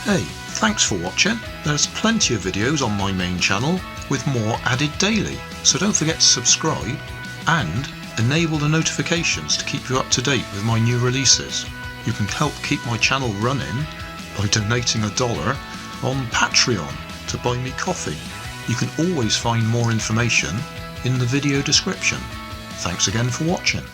Hey, thanks for watching. There's plenty of videos on my main channel with more added daily, so don't forget to subscribe and enable the notifications to keep you up to date with my new releases. You can help keep my channel running by donating $1 on Patreon to buy me coffee. You can always find more information in the video description. Thanks again for watching.